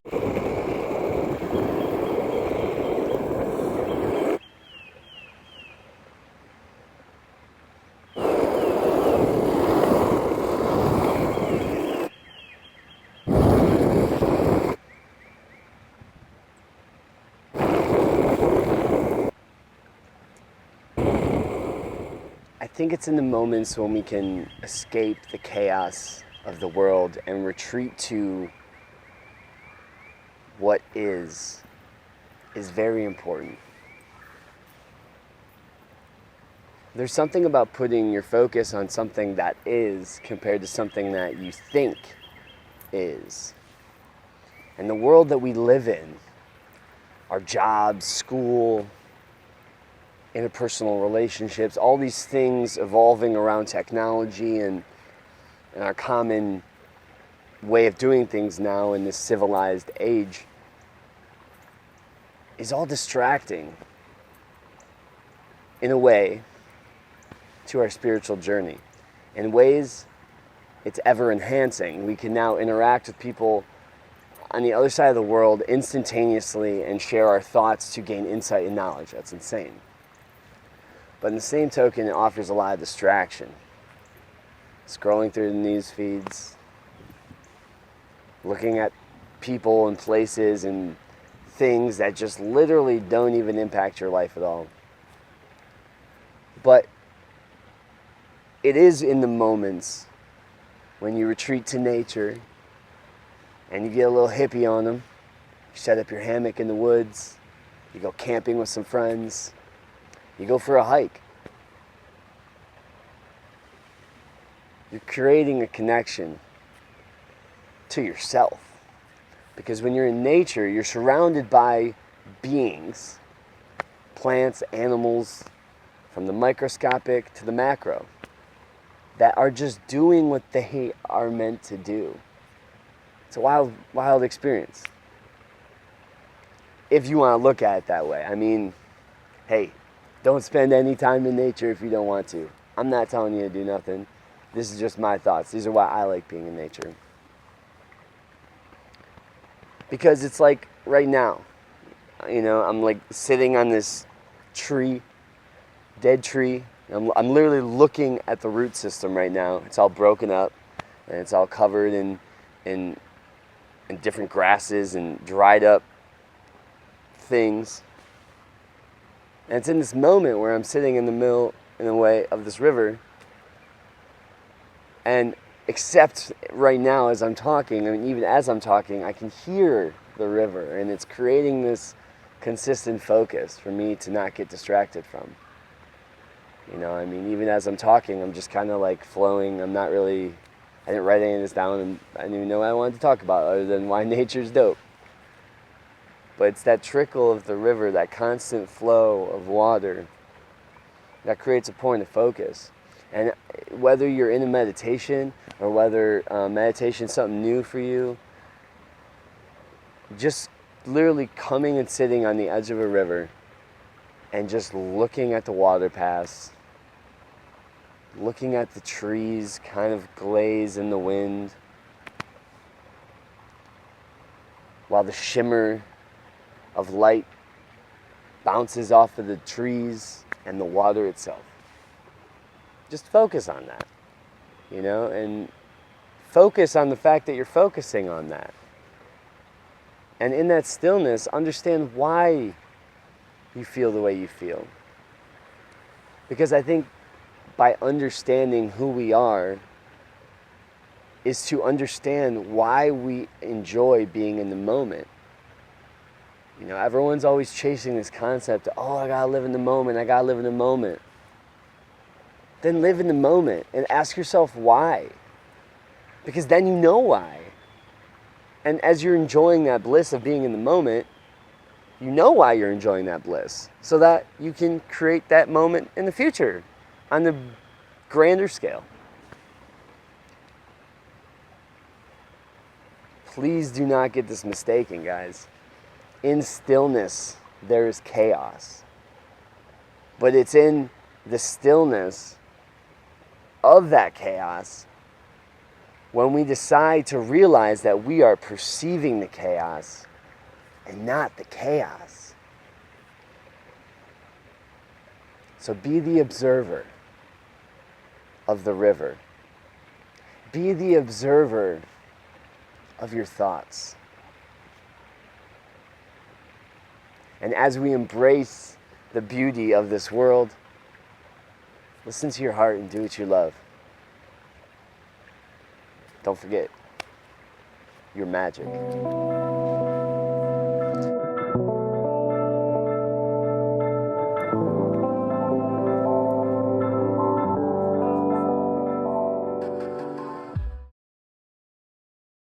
I think it's in the moments when we can escape the chaos of the world and retreat to what is very important. There's something about putting your focus on something that is compared to something that you think is. And the world that we live in, our jobs, school, interpersonal relationships, all these things evolving around technology and our common way of doing things now in this civilized age, is all distracting in a way to our spiritual journey. In ways, it's ever enhancing. We can now interact with people on the other side of the world instantaneously and share our thoughts to gain insight and knowledge. That's insane. But in the same token, it offers a lot of distraction. Scrolling through the news feeds, looking at people and places and things that just literally don't even impact your life at all. But it is in the moments when you retreat to nature and you get a little hippie on them. You set up your hammock in the woods. You go camping with some friends. You go for a hike. You're creating a connection to yourself. Because when you're in nature, you're surrounded by beings, plants, animals, from the microscopic to the macro, that are just doing what they are meant to do. It's a wild, wild experience. If you want to look at it that way. I mean, hey, don't spend any time in nature if you don't want to. I'm not telling you to do nothing. This is just my thoughts. These are why I like being in nature. Because it's like right now, I'm like sitting on this tree, dead tree. I'm literally looking at the root system right now. It's all broken up and it's all covered in different grasses and dried up things. And it's in this moment where I'm sitting in the way of this river. And except right now as I'm talking, even as I'm talking, I can hear the river. And it's creating this consistent focus for me to not get distracted from. Even as I'm talking, I'm just kind of like flowing. I didn't write any of this down, and I didn't even know what I wanted to talk about other than why nature's dope. But it's that trickle of the river, that constant flow of water, that creates a point of focus. And whether you're in a meditation or whether meditation is something new for you, just literally coming and sitting on the edge of a river and just looking at the water pass, looking at the trees kind of glaze in the wind, while the shimmer of light bounces off of the trees and the water itself. Just focus on that, and focus on the fact that you're focusing on that. And in that stillness, understand why you feel the way you feel. Because I think by understanding who we are is to understand why we enjoy being in the moment. Everyone's always chasing this concept of, I gotta live in the moment. Then live in the moment and ask yourself why. Because then you know why. And as you're enjoying that bliss of being in the moment, you know why you're enjoying that bliss, so that you can create that moment in the future on the grander scale. Please do not get this mistaken, guys. In stillness, there is chaos. But it's in the stillness of that chaos when we decide to realize that we are perceiving the chaos and not the chaos. So be the observer of the river. Be the observer of your thoughts. And as we embrace the beauty of this world, listen to your heart and do what you love. Don't forget, you're magic.